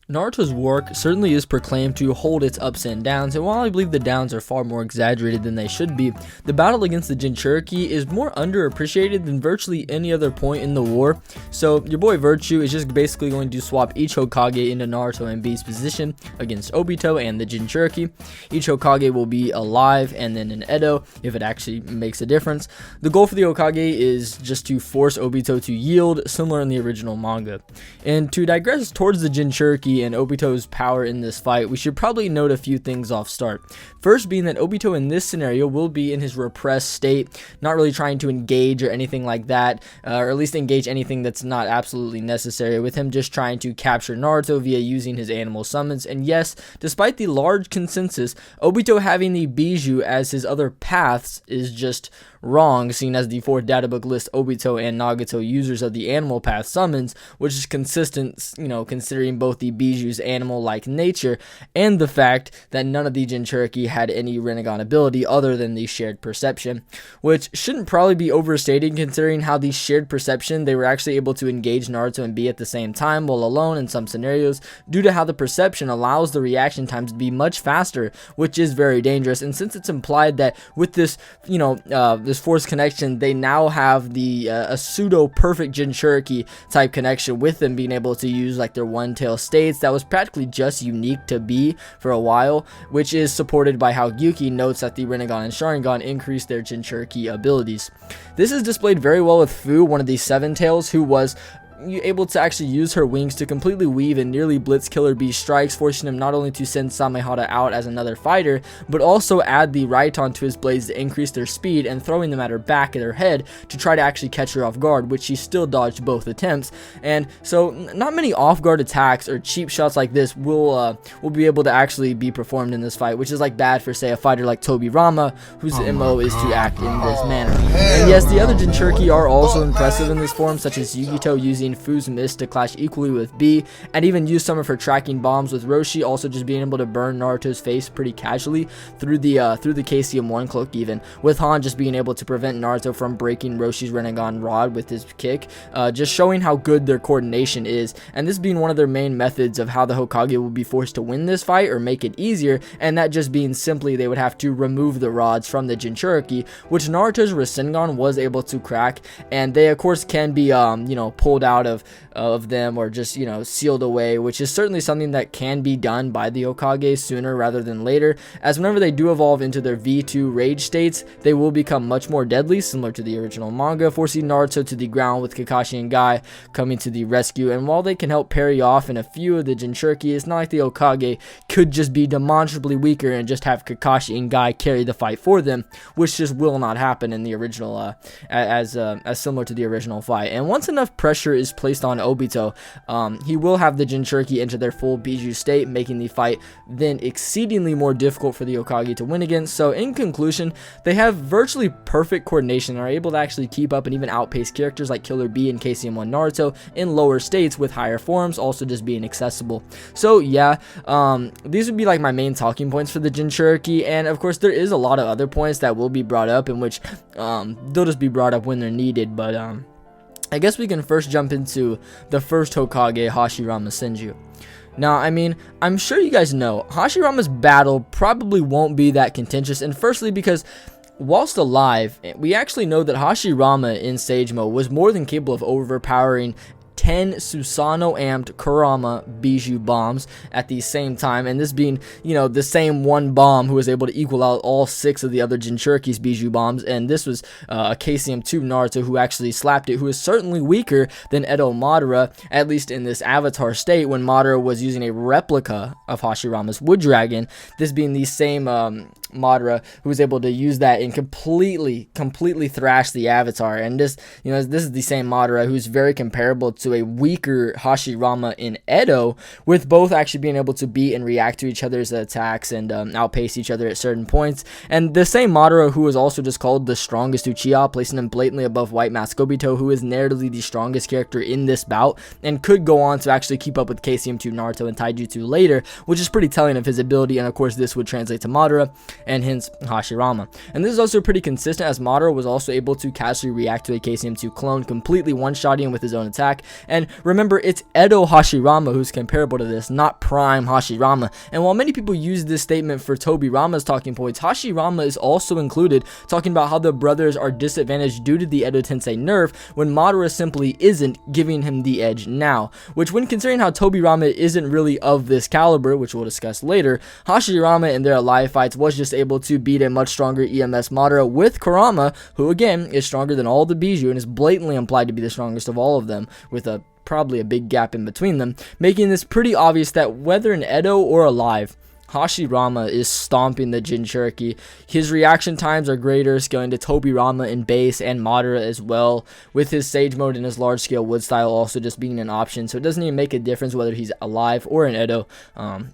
Naruto's work certainly is proclaimed to hold its ups and downs, and while I believe the downs are far more exaggerated than they should be, the battle against the Jinchuriki is more underappreciated than virtually any other point in the war. So your boy Virtue is just basically going to swap each Hokage into Naruto and B's position against Obito and the Jinchuriki. Each Hokage will be alive and then in Edo if it actually makes a difference. The goal for the Hokage is just to force Obito to yield, similar in the original manga. And to digress towards the Jinchuriki and Obito's power in this fight, we should probably note a few things off start. First being that Obito in this scenario will be in his repressed state, not really trying to engage or anything like that, or at least engage anything that's not absolutely necessary, with him just trying to capture Naruto via using his animal summons. And yes, despite the large consensus, Obito having the Bijou as his other paths is just wrong, seen as the 4th databook lists Obito and Nagato users of the animal path summons, which is consistent, considering both the Bijou's animal-like nature and the fact that none of the Jinchuriki had any Rinnegan ability other than the shared perception, which shouldn't probably be overstated considering how the shared perception they were actually able to engage Naruto and B at the same time while alone in some scenarios, due to how the perception allows the reaction times to be much faster, which is very dangerous. And since it's implied that with this, this force connection, they now have the a pseudo perfect Jinchuriki type connection, with them being able to use like their one tail states that was practically just unique to B for a while, which is supported by how Gyuki notes that the Rinnegan and Sharingan increase their Jinchuriki abilities. This is displayed very well with Fu, one of the 7 tails, who was able to actually use her wings to completely weave and nearly blitz Killer Bee's strikes, forcing him not only to send Samehada out as another fighter, but also add the Raiton to his blades to increase their speed and throwing them at her back of her head to try to actually catch her off guard, which she still dodged both attempts. And so not many off guard attacks or cheap shots like this will be able to actually be performed in this fight, which is like bad for, say, a fighter like Tobirama, whose MO is to act in this manner. And yes, the other Jinchuriki are also impressive in this form, such as Yugito using Fu's mist to clash equally with B, and even use some of her tracking bombs, with Roshi also just being able to burn Naruto's face pretty casually through the KCM1 cloak, even with Han just being able to prevent Naruto from breaking Roshi's Rinnegan rod with his kick, just showing how good their coordination is, and this being one of their main methods of how the Hokage will be forced to win this fight or make it easier, and that just being simply they would have to remove the rods from the Jinchuriki, which Naruto's Rasengan was able to crack, and they of course can be pulled out of them or just sealed away, which is certainly something that can be done by the Hokage sooner rather than later, as whenever they do evolve into their V2 rage states, they will become much more deadly, similar to the original manga, forcing Naruto to the ground with Kakashi and Guy coming to the rescue. And while they can help parry off in a few of the Jinchuriki, it's not like the Hokage could just be demonstrably weaker and just have Kakashi and Guy carry the fight for them, which just will not happen in the original as similar to the original fight. And once enough pressure is placed on Obito, he will have the Jinchuriki enter their full Bijou state, making the fight then exceedingly more difficult for the Hokage to win against. So in conclusion, they have virtually perfect coordination and are able to actually keep up and even outpace characters like Killer Bee and KCM1 Naruto in lower states, with higher forms also just being accessible. So yeah, these would be like my main talking points for the Jinchuriki, and of course there is a lot of other points that will be brought up, in which they'll just be brought up when they're needed, but I guess we can first jump into the first Hokage, Hashirama Senju. Now, I'm sure you guys know, Hashirama's battle probably won't be that contentious, and firstly because whilst alive, we actually know that Hashirama in Sage Mode was more than capable of overpowering 10 Susanoo amped Kurama Bijou bombs at the same time, and this being, the same one bomb who was able to equal out all 6 of the other Jinchuriki's Bijou bombs, and this was a KCM2 Naruto who actually slapped it, who is certainly weaker than Edo Madara, at least in this avatar state, when Madara was using a replica of Hashirama's Wood Dragon, this being the same Madara who was able to use that and completely thrash the avatar. And this is the same Madara who's very comparable to a weaker Hashirama in Edo, with both actually being able to beat and react to each other's attacks and outpace each other at certain points. And the same Madara who was also just called the strongest Uchiha, placing him blatantly above White Mask Obito, who is narratively the strongest character in this bout and could go on to actually keep up with KCM2 Naruto and Taijutsu later, which is pretty telling of his ability. And of course this would translate to Madara and hence Hashirama. And this is also pretty consistent, as Madara was also able to casually react to a KCM2 clone, completely one-shotting him with his own attack, And remember, it's Edo Hashirama who's comparable to this, not Prime Hashirama. And while many people use this statement for Tobirama's talking points, Hashirama is also included, talking about how the brothers are disadvantaged due to the Edo Tensei nerf when Madara simply isn't, giving him the edge now. Which, when considering how Tobirama isn't really of this caliber, which we'll discuss later, Hashirama in their live fights was just able to beat a much stronger EMS Madara with Kurama, who again is stronger than all the Bijou and is blatantly implied to be the strongest of all of them, with probably a big gap in between them, making this pretty obvious that whether in Edo or alive, Hashirama is stomping the Jinchuriki. His reaction times are greater, scaling to Tobirama in base and Madara as well, with his Sage Mode and his large scale wood style also just being an option, so it doesn't even make a difference whether he's alive or in Edo.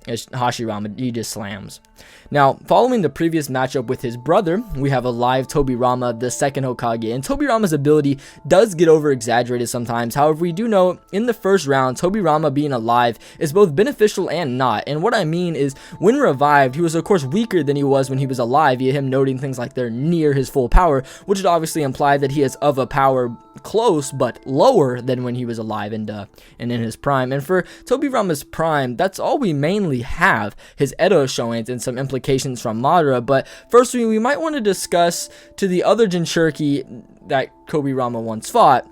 It's Hashirama, he just slams. Now, following the previous matchup with his brother, we have a live Tobirama, the second Hokage, and Tobirama's ability does get over exaggerated sometimes. However, we do know in the first round, Tobirama being alive is both beneficial and not, and what I mean is, when revived, he was of course weaker than he was when he was alive, via him noting things like they're near his full power, which would obviously imply that he is of a power close but lower than when he was alive and in his prime. And for Tobirama's prime, that's all we mainly have, his Edo showings and some implications from Madara. But first, we might want to discuss to the other Jinchuriki that Tobirama once fought,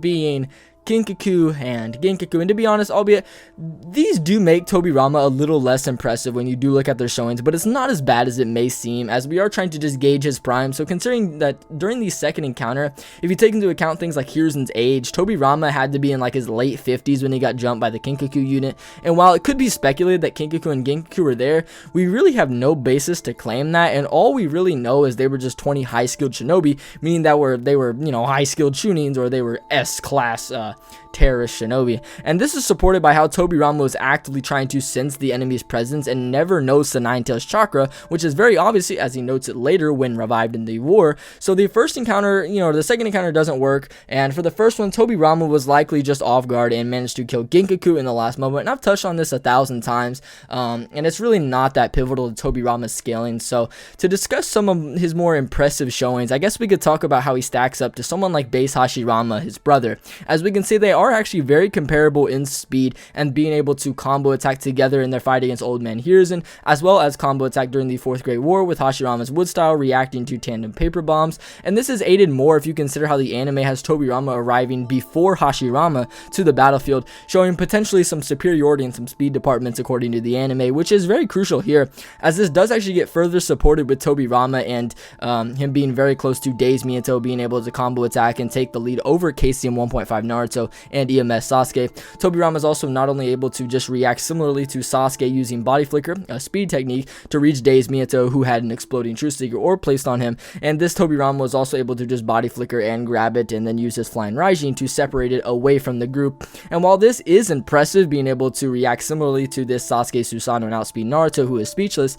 being Kinkaku and Genkaku, and to be honest, albeit these do make Tobirama a little less impressive when you do look at their showings, but it's not as bad as it may seem, as we are trying to just gauge his prime. So considering that during the second encounter, if you take into account things like Hiruzen's age, Tobirama had to be in like his late 50s when he got jumped by the Kinkaku unit, and while it could be speculated that Kinkaku and Genkaku were there, we really have no basis to claim that, and all we really know is they were just 20 high-skilled shinobi, meaning that they were, you know, high-skilled Chunins, or they were S-class terrorist shinobi. And this is supported by how Tobirama was actively trying to sense the enemy's presence and never knows the Nine-Tails chakra, which is very obviously, as he notes it later when revived in the war. So the first encounter, you know, the second encounter doesn't work, and for the first one, Tobirama was likely just off guard and managed to kill Genkaku in the last moment. And I've touched on this 1,000 times, and it's really not that pivotal to Tobirama's scaling. So to discuss some of his more impressive showings, I guess we could talk about how he stacks up to someone like Base Hashirama, his brother. As we can see, they are actually very comparable in speed and being able to combo attack together in their fight against Old Man Hiruzen, as well as combo attack during the Fourth Great War, with Hashirama's wood style reacting to tandem paper bombs. And this is aided more if you consider how the anime has Tobirama arriving before Hashirama to the battlefield, showing potentially some superiority in some speed departments according to the anime, which is very crucial here, as this does actually get further supported with Tobirama and him being very close to Days Minato being able to combo attack and take the lead over KCM 1.5 Naruto and EMS Sasuke. Tobirama is also not only able to just react similarly to Sasuke using body flicker, a speed technique, to reach Days Minato, who had an exploding Truth Seeker orb placed on him, and this Tobirama was also able to just body flicker and grab it and then use his flying Raijin to separate it away from the group. And while this is impressive, being able to react similarly to this Sasuke Susanoo and outspeed Naruto, who is speechless,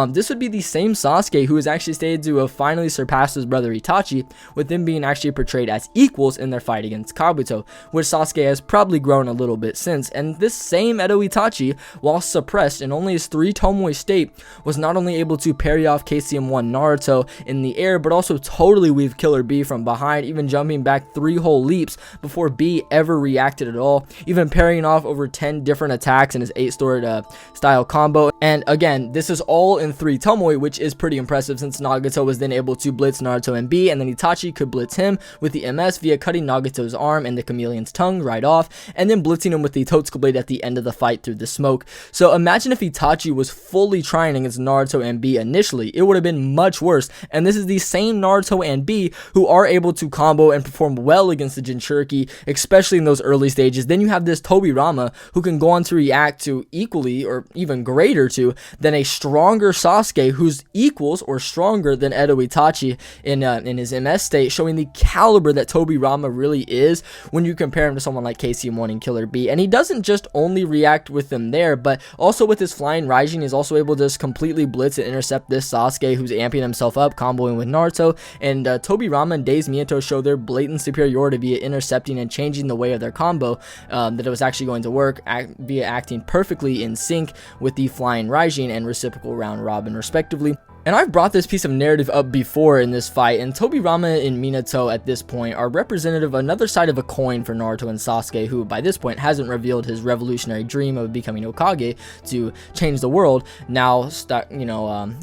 this would be the same Sasuke who is actually stated to have finally surpassed his brother Itachi, with them being actually portrayed as equals in their fight against Kabuto, which Sasuke has probably grown a little bit since. And this same Edo Itachi, while suppressed in only his 3 Tomoe state, was not only able to parry off KCM1 Naruto in the air, but also totally weave Killer B from behind, even jumping back 3 whole leaps before B ever reacted at all, even parrying off over 10 different attacks in his 8-stored style combo. And again, this is all in 3 Tomoe, which is pretty impressive since Nagato was then able to blitz Naruto and B, and then Itachi could blitz him with the MS via cutting Nagato's arm and the chameleon's tongue right off, and then blitzing him with the Totsuka blade at the end of the fight through the smoke. So imagine if Itachi was fully trying against Naruto and B initially, it would have been much worse. And this is the same Naruto and B who are able to combo and perform well against the Jinchuriki, especially in those early stages. Then you have this Tobirama who can go on to react to equally or even greater to than a stronger Sasuke, who's equals or stronger than Edo Itachi in his MS state, showing the caliber that Tobirama really is when you compare him to someone like KCM1 and Killer B. And he doesn't just only react with them there, but also with his flying Raijin, he's also able to just completely blitz and intercept this Sasuke who's amping himself up, comboing with Naruto. And Tobirama and Days Minato show their blatant superiority via intercepting and changing the way of their combo, that it was actually going to work via acting perfectly in sync with the flying Raijin and reciprocal round robin respectively. And I've brought this piece of narrative up before in this fight, and Tobirama and Minato at this point are representative of another side of a coin for Naruto and Sasuke, who by this point hasn't revealed his revolutionary dream of becoming Hokage to change the world, now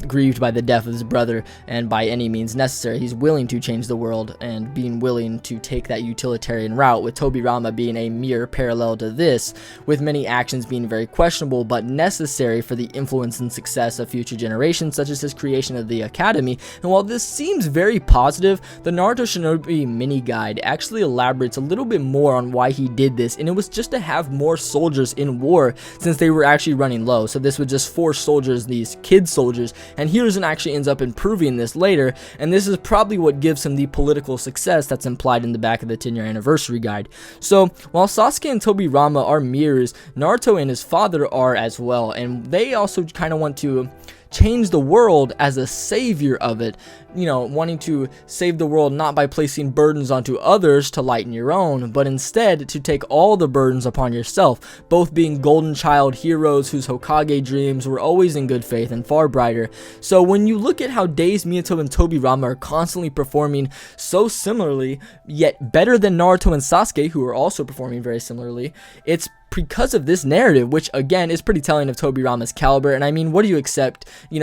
grieved by the death of his brother, and by any means necessary, he's willing to change the world and being willing to take that utilitarian route, with Tobirama being a mere parallel to this, with many actions being very questionable but necessary for the influence and success of future generations, such as his creation of the academy. And while this seems very positive, the Naruto Shinobi mini guide actually elaborates a little bit more on why he did this, and it was just to have more soldiers in war, since they were actually running low. So this would just force soldiers, these kid soldiers, and Hiruzen actually ends up improving this later, and this is probably what gives him the political success that's implied in the back of the 10-year anniversary guide. So while Sasuke and Tobirama are mirrors, Naruto and his father are as well, and they also kind of want to change the world as a savior of it, wanting to save the world not by placing burdens onto others to lighten your own, but instead to take all the burdens upon yourself, both being golden child heroes whose Hokage dreams were always in good faith and far brighter. So when you look at how Days, Minato, and Tobirama are constantly performing so similarly, yet better than Naruto and Sasuke, who are also performing very similarly, it's because of this narrative, which again is pretty telling of Tobirama's caliber. And I mean, what do you expect? What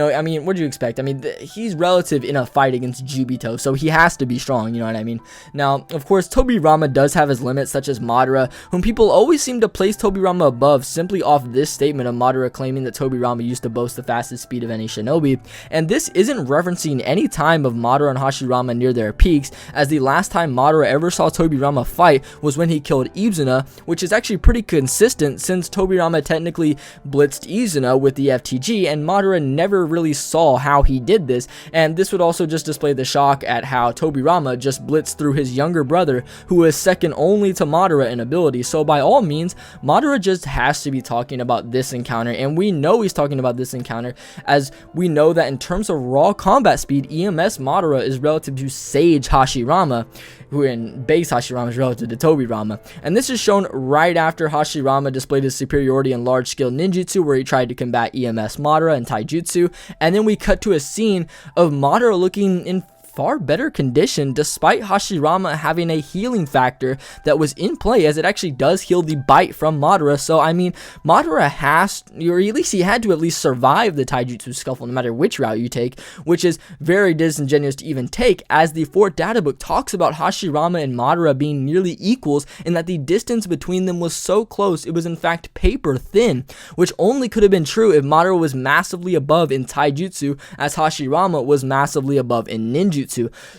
do you expect? I mean, he's relative in a fight against Obito, so he has to be strong, you know what I mean? Now, of course, Tobirama does have his limits, such as Madara, whom people always seem to place Tobirama above simply off this statement of Madara claiming that Tobirama used to boast the fastest speed of any shinobi. And this isn't referencing any time of Madara and Hashirama near their peaks, as the last time Madara ever saw Tobirama fight was when he killed Izuna, which is actually pretty consistent since Tobirama technically blitzed Izuna with the FTG, and Madara never really saw how he did this. And this would also just display the shock at how Tobirama just blitzed through his younger brother, who is second only to Madara in ability. So by all means, Madara just has to be talking about this encounter, and we know he's talking about this encounter, as we know that in terms of raw combat speed, EMS Madara is relative to Sage Hashirama, who in base Hashirama is relative to Tobirama. And this is shown right after Hashirama displayed his superiority in large-scale ninjutsu, where he tried to combat EMS Madara and taijutsu. And then we cut to a scene of Madara looking in far better condition, despite Hashirama having a healing factor that was in play, as it actually does heal the bite from Madara. So I mean, Madara has, or at least he had to at least survive the taijutsu scuffle, no matter which route you take, which is very disingenuous to even take, as the 4th data book talks about Hashirama and Madara being nearly equals, and that the distance between them was so close it was in fact paper thin, which only could have been true if Madara was massively above in taijutsu, as Hashirama was massively above in ninjutsu.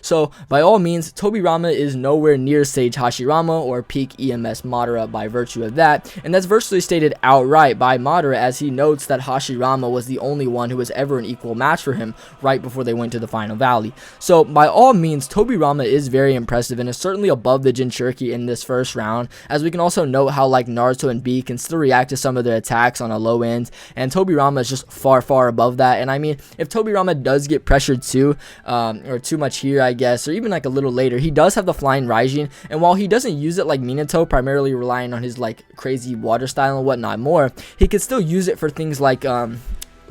So by all means, Tobirama is nowhere near Sage Hashirama or peak EMS Madara by virtue of that, and that's virtually stated outright by Madara, as he notes that Hashirama was the only one who was ever an equal match for him right before they went to the final valley. So by all means, Tobirama is very impressive and is certainly above the Jinchuriki in this first round, as we can also note how like Naruto and B can still react to some of their attacks on a low end, and Tobirama is just far above that. And I mean, if Tobirama does get pressured too, or too much here, I guess, or even like a little later, he does have the flying Raijin, and while he doesn't use it like Minato, primarily relying on his like crazy water style and whatnot more, he could still use it for things like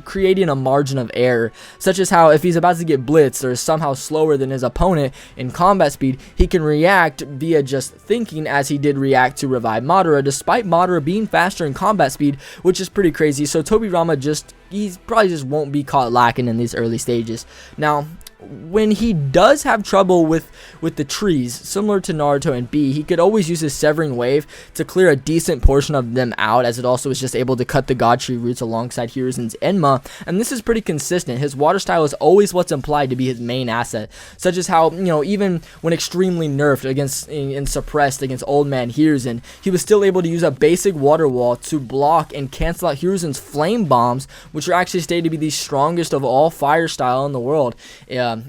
creating a margin of error, such as how if he's about to get blitzed or is somehow slower than his opponent in combat speed, he can react via just thinking, as he did react to revive Madara, despite Madara being faster in combat speed, which is pretty crazy. So Tobirama he probably just won't be caught lacking in these early stages. Now, when he does have trouble with the trees, similar to Naruto and B, he could always use his Severing Wave to clear a decent portion of them out, as it also is just able to cut the God Tree roots alongside Hiruzen's Enma, and this is pretty consistent. His water style is always what's implied to be his main asset, such as how, even when extremely nerfed against and suppressed against Old Man Hiruzen, he was still able to use a basic water wall to block and cancel out Hiruzen's Flame Bombs, which are actually stated to be the strongest of all fire style in the world.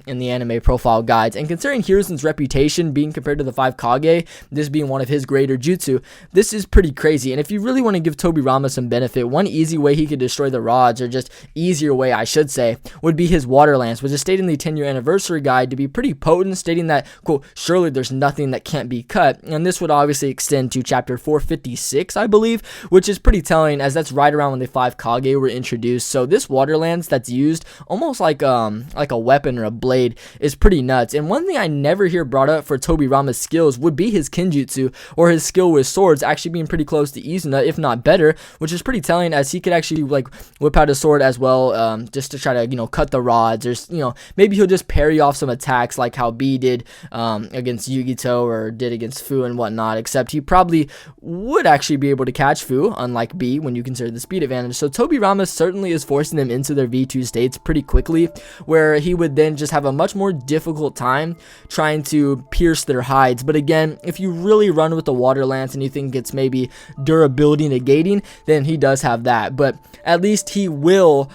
the anime profile guides. And considering Hiruzen's reputation being compared to the 5 Kage, this being one of his greater jutsu, this is pretty crazy. And if you really want to give Tobirama some benefit, one easy way he could destroy the rods, or just easier way I should say, would be his water lance, which is stated in the 10-year anniversary guide to be pretty potent, stating that, quote, surely there's nothing that can't be cut. And this would obviously extend to chapter 456, I believe, which is pretty telling, as that's right around when the 5 Kage were introduced. So this water lance that's used almost like a weapon or a blade is pretty nuts. And one thing I never hear brought up for Tobirama's skills would be his kenjutsu, or his skill with swords, actually being pretty close to Izuna, if not better, which is pretty telling, as he could actually like whip out a sword as well, just to try to, you know, cut the rods, or, you know, maybe he'll just parry off some attacks like how B did against Yugito, or did against Fu and whatnot, except he probably would actually be able to catch Fu, unlike B, when you consider the speed advantage. So Tobirama certainly is forcing them into their V2 states pretty quickly, where he would then just have a much more difficult time trying to pierce their hides. But again, if you really run with the water lance and you think it's maybe durability negating, then he does have that. But at least he will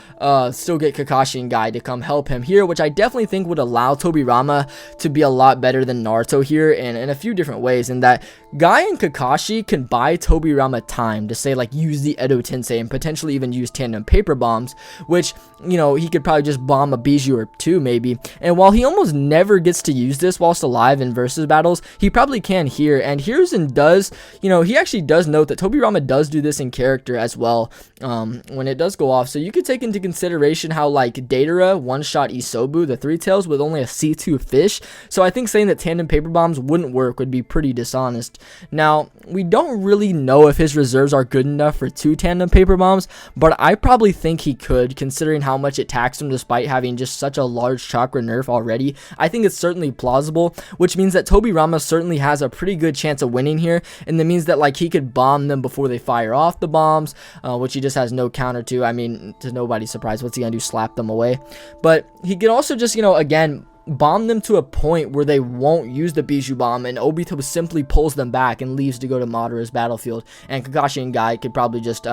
still get Kakashi and Guy to come help him here, which I definitely think would allow Tobirama to be a lot better than Naruto here in a few different ways, in that Guy and Kakashi can buy Tobirama time to say, like, use the Edo Tensei and potentially even use tandem paper bombs, which, you know, he could probably just bomb a Bijou or two maybe. And while he almost never gets to use this whilst alive in versus battles, he probably can here. And Hiruzen does, you know, he actually does note that Tobirama does do this in character as well when it does go off. So you could take into consideration how, like, Datara one-shot Isobu, the Three Tails, with only a C2 fish. So I think saying that tandem paper bombs wouldn't work would be pretty dishonest. Now, we don't really know if his reserves are good enough for 2 tandem paper bombs, but I probably think he could, considering how much it taxed him despite having just such a large chakra nerf already. I think it's certainly plausible, which means that Tobirama certainly has a pretty good chance of winning here, and that means that, like, he could bomb them before they fire off the bombs, which he just has no counter to. I mean, to nobody's surprise, what's he gonna do, slap them away? But he could also just, you know, again, bomb them to a point where they won't use the Bijou bomb, and Obito simply pulls them back and leaves to go to Madara's battlefield, and Kakashi and Guy could probably just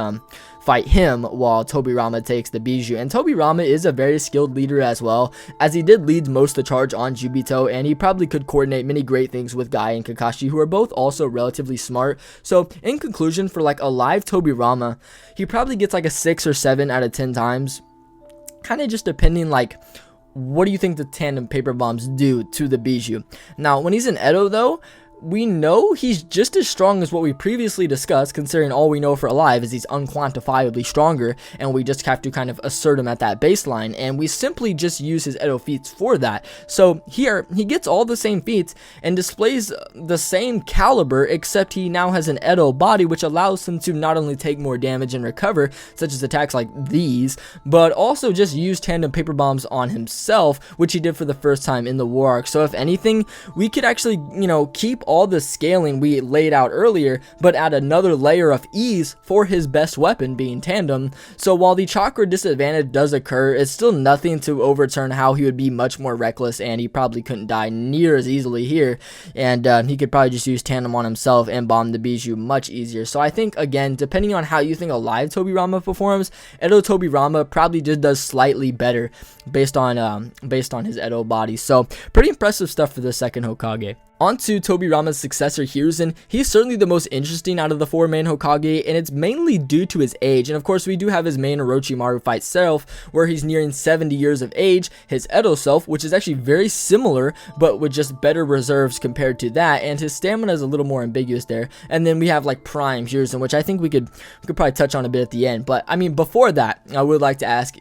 fight him while Tobirama takes the Bijou. And Tobirama is a very skilled leader as well, as he did lead most of the charge on Obito, and he probably could coordinate many great things with Guy and Kakashi, who are both also relatively smart. So in conclusion, for like a live Tobirama, he probably gets like a 6 or 7 out of 10 times, kind of just depending, like, what do you think the tandem paper bombs do to the Bijou? Now, when he's in Edo, though, we know he's just as strong as what we previously discussed, considering all we know for alive is he's unquantifiably stronger, and we just have to kind of assert him at that baseline, and we simply just use his Edo feats for that. So here, he gets all the same feats and displays the same caliber, except he now has an Edo body, which allows him to not only take more damage and recover, such as attacks like these, but also just use tandem paper bombs on himself, which he did for the first time in the war arc. So if anything, we could actually, you know, keep all the scaling we laid out earlier, but add another layer of ease for his best weapon, being tandem. So while the chakra disadvantage does occur, it's still nothing to overturn how he would be much more reckless, and he probably couldn't die near as easily here, and he could probably just use tandem on himself and bomb the Bijou much easier. So I think, again, depending on how you think a live Tobirama performs, Edo Tobirama probably just does slightly better based on his Edo body. So pretty impressive stuff for the second Hokage. On to Tobirama's successor, Hiruzen. He's certainly the most interesting out of the 4 main Hokage, and it's mainly due to his age. And of course, we do have his main Orochimaru fight self, where he's nearing 70 years of age, his Edo self, which is actually very similar, but with just better reserves compared to that, and his stamina is a little more ambiguous there. And then we have like Prime Hiruzen, which I think we could probably touch on a bit at the end. But I mean, before that, I would like to ask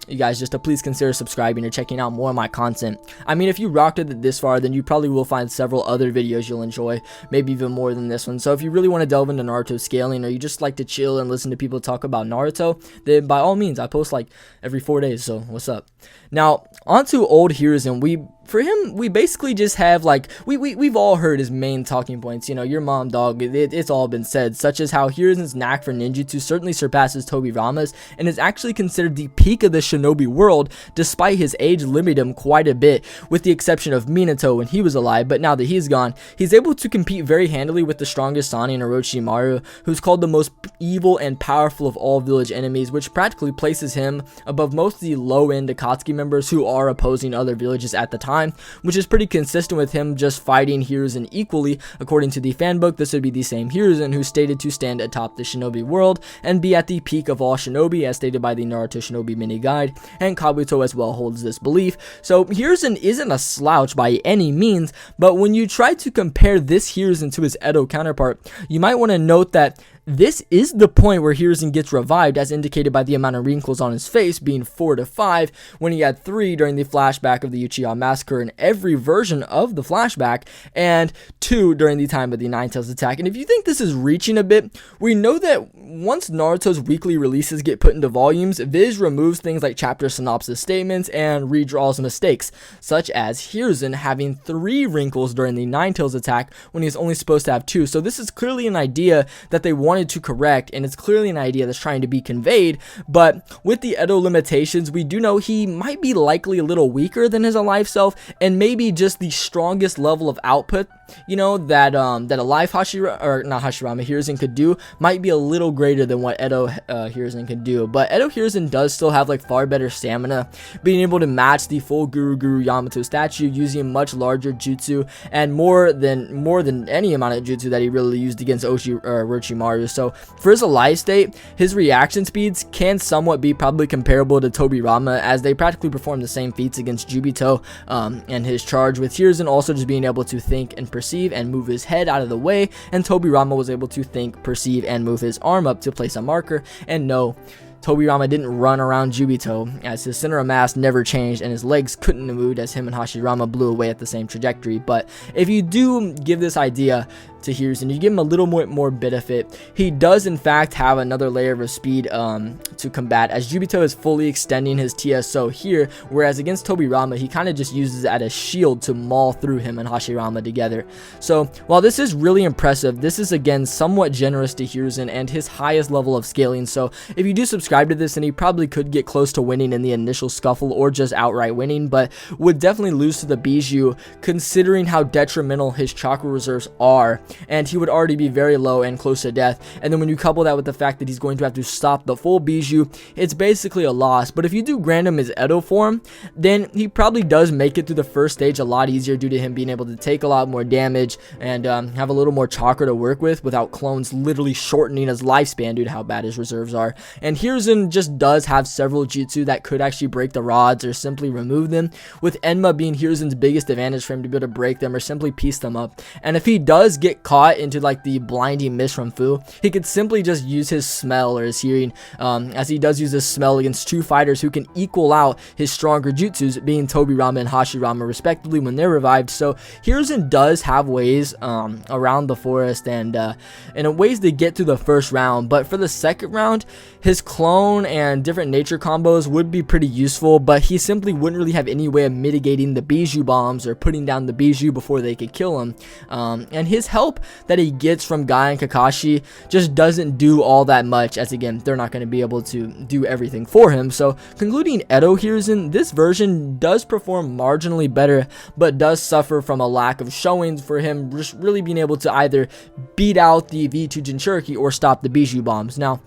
you guys just to please consider subscribing or checking out more of my content. I mean, if you rocked it this far, then you probably will find several other videos you'll enjoy, maybe even more than this one. So if you really want to delve into Naruto scaling, or you just like to chill and listen to people talk about Naruto, then by all means, I post like every 4 days, so what's up? Now, on to old Hiruzen. We for him, we basically just have like we've all heard his main talking points. You know, your mom, dog. It's all been said, such as how Hiruzen's knack for ninjutsu certainly surpasses Tobirama's and is actually considered the peak of the shinobi world, despite his age limiting him quite a bit, with the exception of Minato when he was alive. But now that he's gone, he's able to compete very handily with the strongest Sani and Orochimaru, who's called the most evil and powerful of all village enemies, which practically places him above most of the low-end Akatsuki members who are opposing other villages at the time, which is pretty consistent with him just fighting Hiruzen equally. According to the fanbook, this would be the same Hiruzen who stated to stand atop the shinobi world and be at the peak of all shinobi, as stated by the Naruto Shinobi mini guide, and Kabuto as well holds this belief. So Hiruzen isn't a slouch by any means, but when you try to compare this Hiruzen to his Edo counterpart, you might want to note that this is the point where Hiruzen gets revived, as indicated by the amount of wrinkles on his face being 4 to 5, when he had 3 during the flashback of the Uchiha Massacre in every version of the flashback, and 2 during the time of the Nine-Tails attack. And if you think this is reaching a bit, we know that once Naruto's weekly releases get put into volumes, Viz removes things like chapter synopsis statements and redraws mistakes, such as Hiruzen having 3 wrinkles during the Nine-Tails attack when he's only supposed to have 2. So this is clearly an idea that they wanted to correct, and it's clearly an idea that's trying to be conveyed. But with the Edo limitations, we do know he might be likely a little weaker than his alive self, and maybe just the strongest level of output, you know, that that alive Hashirama Hiruzen could do might be a little greater than what Edo Hiruzen could do. But Edo Hiruzen does still have like far better stamina, being able to match the full Guru Yamato statue, using much larger jutsu and more than any amount of jutsu that he really used against Orochimaru. So for his alive state, his reaction speeds can somewhat be probably comparable to Tobirama, as they practically perform the same feats against Obito and his charge, with Hiruzen also just being able to think and perceive and move his head out of the way, and Tobirama was able to think, perceive, and move his arm up to place a marker. And no, Tobirama didn't run around Obito, as his center of mass never changed and his legs couldn't have moved, as him and Hashirama blew away at the same trajectory. But if you do give this idea to Hiruzen, you give him a little more benefit, he does in fact have another layer of speed to combat, as Obito is fully extending his TSO here, whereas against Tobirama he kind of just uses it as a shield to maul through him and Hashirama together. So while this is really impressive, this is again somewhat generous to Hiruzen and his highest level of scaling. So if you do subscribe to this, then he probably could get close to winning in the initial scuffle, or just outright winning, but would definitely lose to the Bijou, considering how detrimental his chakra reserves are, and he would already be very low and close to death. And then when you couple that with the fact that he's going to have to stop the full Bijou, it's basically a loss. But if you do grant him his Edo form, then he probably does make it through the first stage a lot easier, due to him being able to take a lot more damage and have a little more chakra to work with, without clones literally shortening his lifespan due to how bad his reserves are. And Hiruzen just does have several jutsu that could actually break the rods or simply remove them, with Enma being Hiruzen's biggest advantage for him to be able to break them or simply piece them up. And if he does get caught into like the blinding mist from Fu, he could simply just use his smell or his hearing, as he does use his smell against 2 fighters who can equal out his stronger jutsus, being Tobirama and Hashirama respectively when they're revived. So Hiruzen does have ways around the forest and ways to get to the first round. But for the second round, his clone and different nature combos would be pretty useful, but he simply wouldn't really have any way of mitigating the Bijou bombs or putting down the Bijou before they could kill him. And his help that he gets from Guy and Kakashi just doesn't do all that much, as again, they're not going to be able to do everything for him. So concluding Edo Hiruzen, this version does perform marginally better, but does suffer from a lack of showings for him just really being able to either beat out the V2 Jinchuriki or stop the Bijou bombs. Now,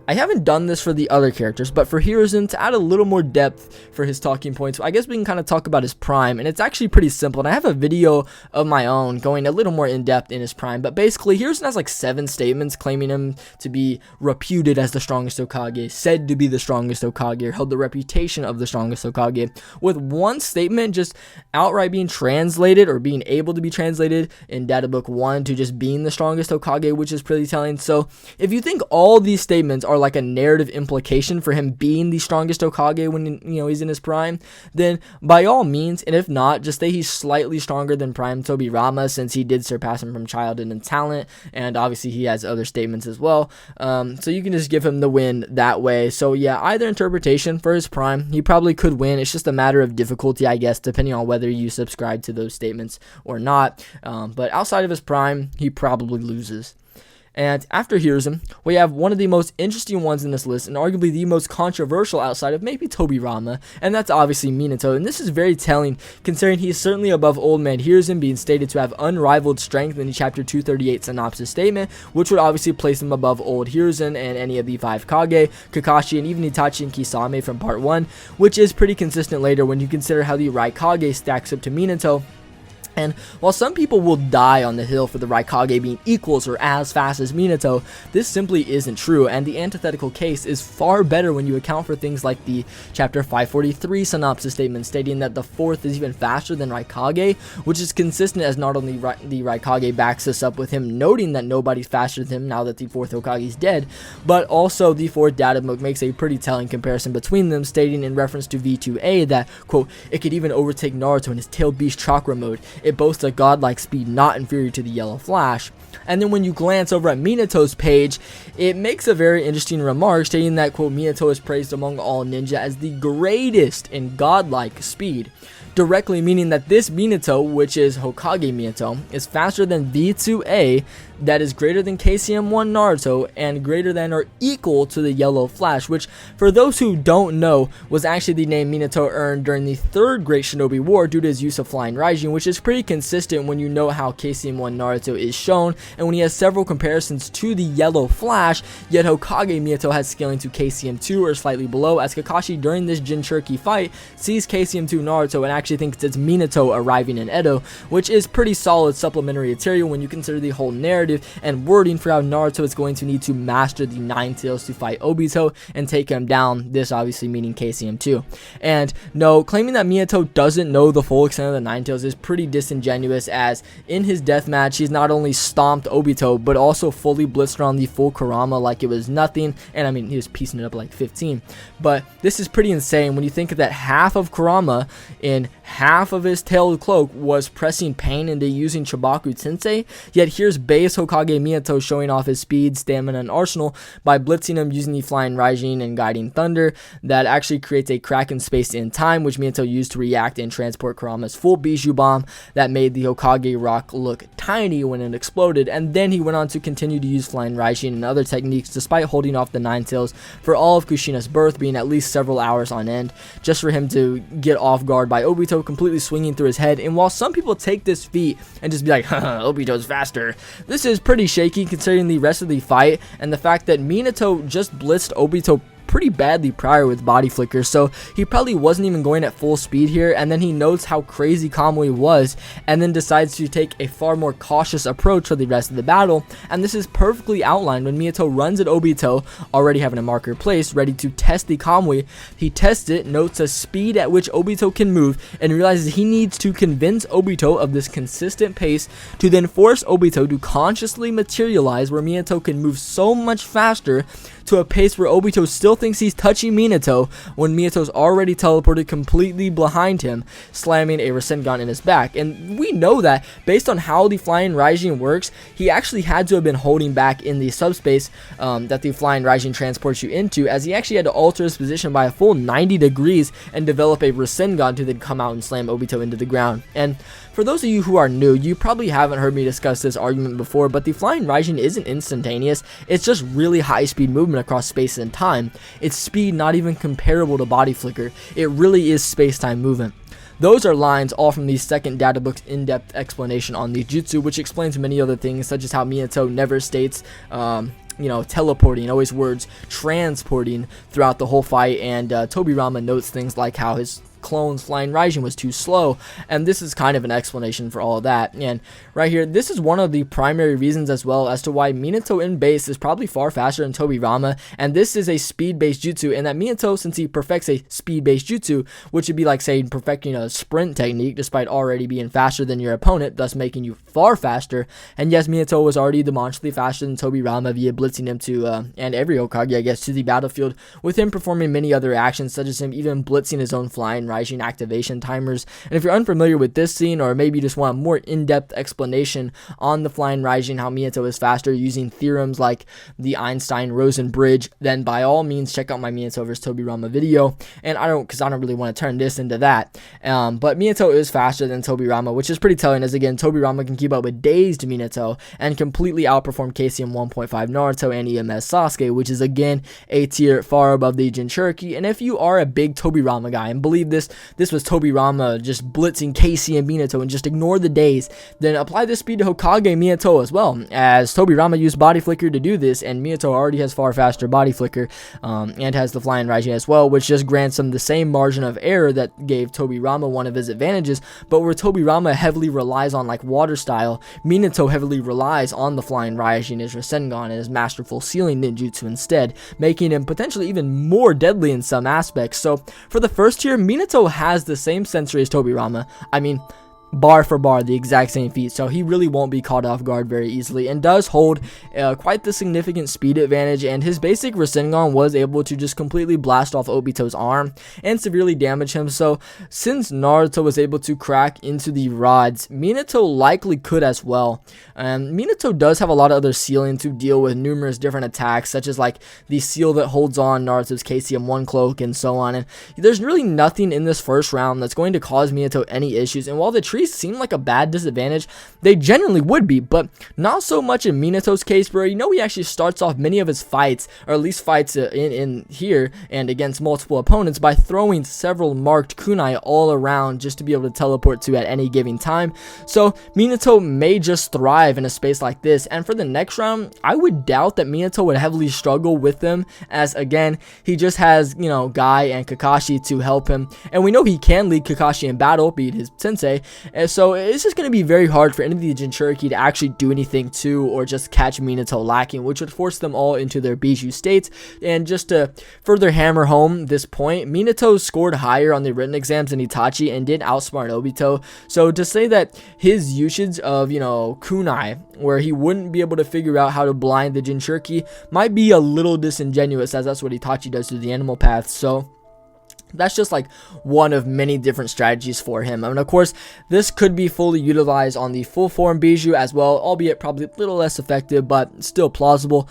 I haven't done this for the other characters, but for Hiruzen, to add a little more depth for his talking points, I guess we can kind of talk about his prime, and it's actually pretty simple, and I have a video of my own going a little more in depth in his prime. But basically, Hiruzen has like 7 statements claiming him to be reputed as the strongest Hokage, said to be the strongest Hokage, or held the reputation of the strongest Hokage, with 1 statement just outright being translated or being able to be translated in data book 1 to just being the strongest Hokage, which is pretty telling. So if you think all these statements are like a narrative implication for him being the strongest Hokage when he's in his prime, then by all means, and if not, just say he's slightly stronger than prime Tobirama, since he did surpass him from childhood and talent, and obviously he has other statements as well. So you can just give him the win that way. So yeah, either interpretation for his prime, he probably could win. It's just a matter of difficulty, I guess, depending on whether you subscribe to those statements or not. But outside of his prime, he probably loses. And after Hiruzen, we have one of the most interesting ones in this list, and arguably the most controversial outside of maybe Tobirama, and that's obviously Minato. And this is very telling, considering he is certainly above old man Hiruzen, being stated to have unrivaled strength in the chapter 238 synopsis statement, which would obviously place him above old Hiruzen and any of the 5 Kage, Kakashi, and even Itachi and Kisame from part 1, which is pretty consistent later when you consider how the Raikage stacks up to Minato. And while some people will die on the hill for the Raikage being equals or as fast as Minato, this simply isn't true, and the antithetical case is far better when you account for things like the chapter 543 synopsis statement stating that the 4th is even faster than Raikage, which is consistent as not only the Raikage backs this up with him noting that nobody's faster than him now that the 4th Hokage is dead, but also the 4th data book makes a pretty telling comparison between them, stating in reference to V2A that, quote, it could even overtake Naruto in his tailed beast chakra mode. It boasts a godlike speed not inferior to the Yellow Flash. And then when you glance over at Minato's page, it makes a very interesting remark stating that, quote, Minato is praised among all ninja as the greatest in godlike speed, directly meaning that this Minato, which is Hokage Minato, is faster than V2A, that is greater than KCM1 Naruto, and greater than or equal to the Yellow Flash, which, for those who don't know, was actually the name Minato earned during the 3rd Great Shinobi War due to his use of Flying Raijin, which is pretty consistent when you know how KCM1 Naruto is shown, and when he has several comparisons to the Yellow Flash, yet Hokage Minato has scaling to KCM2 or slightly below, as Kakashi during this Jinchuriki fight sees KCM2 Naruto and actually thinks it's Minato arriving in Edo, which is pretty solid supplementary material when you consider the whole narrative and wording for how Naruto is going to need to master the Nine Tails to fight Obito and take him down, this obviously meaning KCM2. And no, claiming that Minato doesn't know the full extent of the Nine Tails is pretty disingenuous, as in his deathmatch he's not only stomped Obito but also fully blitzed around the full Kurama like it was nothing, and I mean he was piecing it up like 15, but this is pretty insane when you think that half of Kurama in half of his tailed cloak was pressing pain into using Chibaku Tensei, yet here's base Hokage Minato showing off his speed, stamina, and arsenal by blitzing him using the Flying Raijin and Guiding Thunder that actually creates a crack in space and time, which Minato used to react and transport Kurama's full Bijou Bomb that made the Hokage rock look tiny when it exploded, and then he went on to continue to use Flying Raijin and other techniques despite holding off the Nine Tails for all of Kushina's birth being at least several hours on end, just for him to get off guard by Obito completely swinging through his head. And while some people take this feat and just be like, haha, Obito's faster, this is pretty shaky considering the rest of the fight and the fact that Minato just blitzed Obito pretty badly prior with body flickers, so he probably wasn't even going at full speed here, and then he notes how crazy Kamui was and then decides to take a far more cautious approach for the rest of the battle, and this is perfectly outlined when Minato runs at Obito, already having a marker placed, ready to test the Kamui. He tests it, notes a speed at which Obito can move, and realizes he needs to convince Obito of this consistent pace to then force Obito to consciously materialize where Minato can move so much faster to a pace where Obito still thinks he's touching Minato when Minato's already teleported completely behind him, slamming a Rasengan in his back. And we know that based on how the Flying Raijin works, he actually had to have been holding back in the subspace that the Flying Raijin transports you into, as he actually had to alter his position by a full 90 degrees and develop a Rasengan to then come out and slam Obito into the ground. And for those of you who are new, you probably haven't heard me discuss this argument before, but the Flying Raijin isn't instantaneous, it's just really high speed movement across space and time. It's speed not even comparable to body flicker, it really is space-time movement. Those are lines all from the second data book's in-depth explanation on the jutsu, which explains many other things, such as how Minato never states teleporting, always words transporting throughout the whole fight, and Tobirama notes things like how his clone's flying Raijin was too slow, and this is kind of an explanation for all of that. And right here, this is one of the primary reasons as well as to why Minato in base is probably far faster than Tobirama, and this is a speed-based jutsu, and that Minato, since he perfects a speed-based jutsu, which would be like saying perfecting a sprint technique despite already being faster than your opponent, thus making you far faster. And yes, Minato was already demonstrably faster than Tobirama via blitzing him to, and every Hokage, I guess, to the battlefield, with him performing many other actions, such as him even blitzing his own flying Raijin activation timers. And if you're unfamiliar with this scene, or maybe you just want a more in-depth explanation on the flying Raijin, how Minato is faster using theorems like the Einstein-Rosen bridge, then by all means check out my Minato vs Tobirama video. And I don't really want to turn this into that. But Minato is faster than Tobirama, which is pretty telling, as again, Tobirama can keep up with dazed Minato and completely outperform KCM 1.5 Naruto and EMS Sasuke, which is again a tier far above the Jinchuriki. And if you are a big Tobirama guy and believe this was Tobirama just blitzing KC and Minato and just ignore the daze, then apply this speed to Hokage Minato as well, as Tobirama used body flicker to do this, and Minato already has far faster body flicker and has the flying Raijin as well, which just grants him the same margin of error that gave Tobirama one of his advantages. But where Tobirama heavily relies on like water style, Minato heavily relies on the flying Raijin, his Rasengan, and his masterful sealing ninjutsu instead, making him potentially even more deadly in some aspects. So for the first tier, Minato has the same sensory as Tobirama. I mean, bar for bar, the exact same feat, so he really won't be caught off guard very easily, and does hold quite the significant speed advantage. And his basic Rasengan was able to just completely blast off Obito's arm and severely damage him. So since Naruto was able to crack into the rods, Minato likely could as well. Minato does have a lot of other sealing to deal with numerous different attacks, such as like the seal that holds on Naruto's KCM1 cloak and so on. And there's really nothing in this first round that's going to cause Minato any issues. And while the trees seem like a bad disadvantage, they generally would be, but not so much in Minato's case, where he actually starts off many of his fights, or at least fights in here and against multiple opponents, by throwing several marked kunai all around just to be able to teleport to at any given time. So Minato may just thrive in a space like this, and for the next round, I would doubt that Minato would heavily struggle with them, as again, he just has, Guy and Kakashi to help him, and we know he can lead Kakashi in battle, be it his sensei. And so it's just going to be very hard for any of the Jinchuriki to actually do anything to, or just catch Minato lacking, which would force them all into their Bijou states. And just to further hammer home this point, Minato scored higher on the written exams than Itachi and did outsmart Obito. So to say that his usage of, kunai, where he wouldn't be able to figure out how to blind the Jinchuriki, might be a little disingenuous, as that's what Itachi does through the animal path. So that's just like one of many different strategies for him. And of course, this could be fully utilized on the full form Bijou as well, albeit probably a little less effective, but still plausible.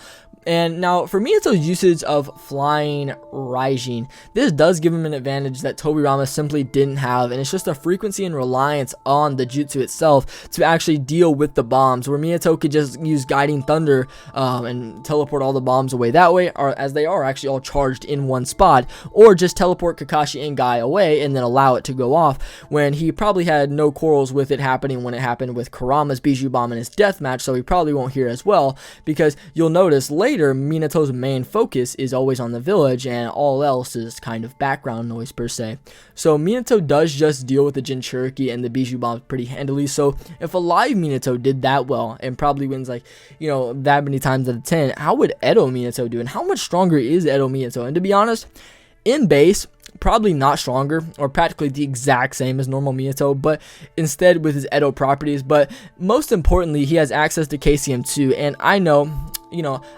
And now for Minato's usage of flying Raijin, this does give him an advantage that Tobirama simply didn't have, and it's just a frequency and reliance on the jutsu itself to actually deal with the bombs, where Minato could just use Guiding Thunder and teleport all the bombs away that way, or as they are actually all charged in one spot, or just teleport Kakashi and Guy away and then allow it to go off, when he probably had no quarrels with it happening when it happened with Kurama's Bijou Bomb in his death match, so he probably won't hear as well, because you'll notice later Minato's main focus is always on the village, and all else is kind of background noise per se. So Minato does just deal with the Jinchuriki and the Bijou Bombs pretty handily. So if a live Minato did that well and probably wins like, that many times out of 10, how would Edo Minato do? And how much stronger is Edo Minato? And to be honest, in base, probably not stronger, or practically the exact same as normal Minato, but instead with his Edo properties. But most importantly, he has access to KCM2, and I know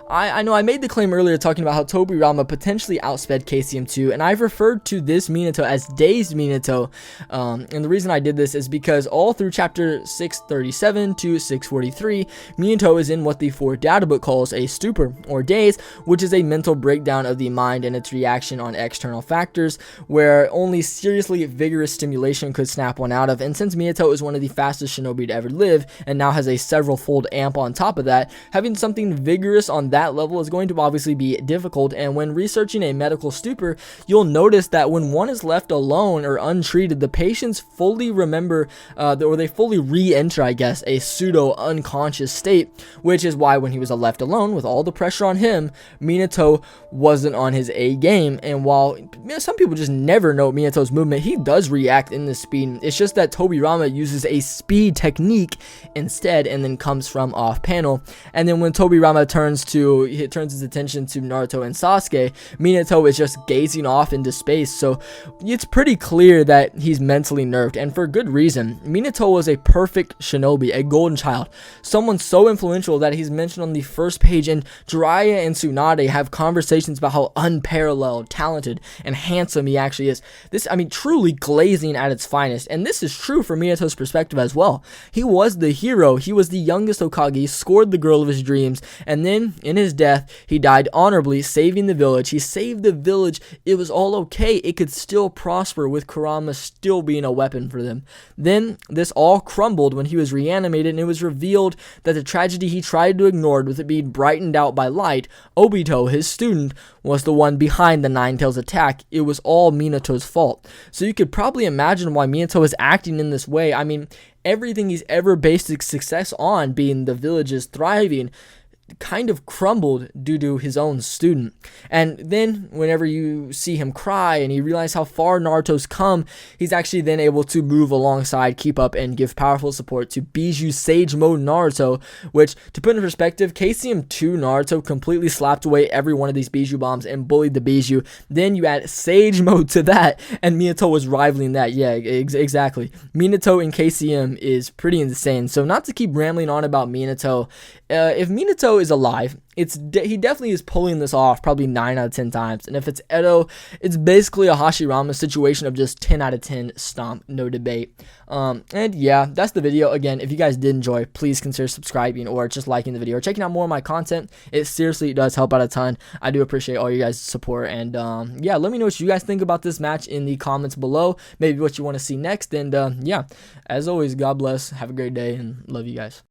I made the claim earlier talking about how Tobirama potentially outsped KCM2, and I've referred to this Minato as dazed Minato, and the reason I did this is because all through chapter 637 to 643, Minato is in what the 4th data book calls a stupor, or daze, which is a mental breakdown of the mind and its reaction on external factors, where only seriously vigorous stimulation could snap one out of. And since Minato is one of the fastest shinobi to ever live, and now has a several-fold amp on top of that, having something vigorous vigorous on that level is going to obviously be difficult. And when researching a medical stupor, you'll notice that when one is left alone or untreated, the patients fully remember or they fully re-enter, I guess, a pseudo unconscious state, which is why when he was left alone with all the pressure on him, Minato wasn't on his A game. And while some people just never know Minato's movement, he does react in the speed. It's just that Tobirama uses a speed technique instead and then comes from off panel. And then when Tobirama turns his attention to Naruto and Sasuke, Minato is just gazing off into space. So it's pretty clear that he's mentally nerfed, and for good reason. Minato was a perfect shinobi, a golden child, someone so influential that he's mentioned on the first page, and Jiraiya and Tsunade have conversations about how unparalleled, talented, and handsome he actually is. This, I mean, truly glazing at its finest. And this is true from Minato's perspective as well. He was the hero, he was the youngest Hokage, scored the girl of his dreams, and then in his death he died honorably, saving the village. He saved the village. It was all okay. It could still prosper with Kurama still being a weapon for them. Then this all crumbled when he was reanimated, and it was revealed that the tragedy he tried to ignore, with it being brightened out by light, Obito, his student, was the one behind the Nine Tails attack. It was all Minato's fault. So you could probably imagine why Minato is acting in this way. I mean, everything he's ever based his success on, being the village's thriving, kind of crumbled due to his own student. And then whenever you see him cry and you realize how far Naruto's come, he's actually then able to move alongside, keep up, and give powerful support to Bijou Sage Mode Naruto, which, to put in perspective, KCM 2 Naruto completely slapped away every one of these Bijou bombs and bullied the Bijou. Then you add Sage Mode to that, and Minato was rivaling that. Yeah, exactly. Minato in KCM is pretty insane. So not to keep rambling on about Minato, if Minato is alive, he definitely is pulling this off probably 9 out of 10 times. And if it's Edo, it's basically a Hashirama situation of just 10 out of 10 stomp, no debate. And yeah, that's the video. Again, if you guys did enjoy, please consider subscribing or just liking the video or checking out more of my content. It seriously does help out a ton. I do appreciate all you guys' support. And yeah, let me know what you guys think about this match in the comments below. Maybe what you want to see next. And yeah, as always, God bless. Have a great day and love you guys.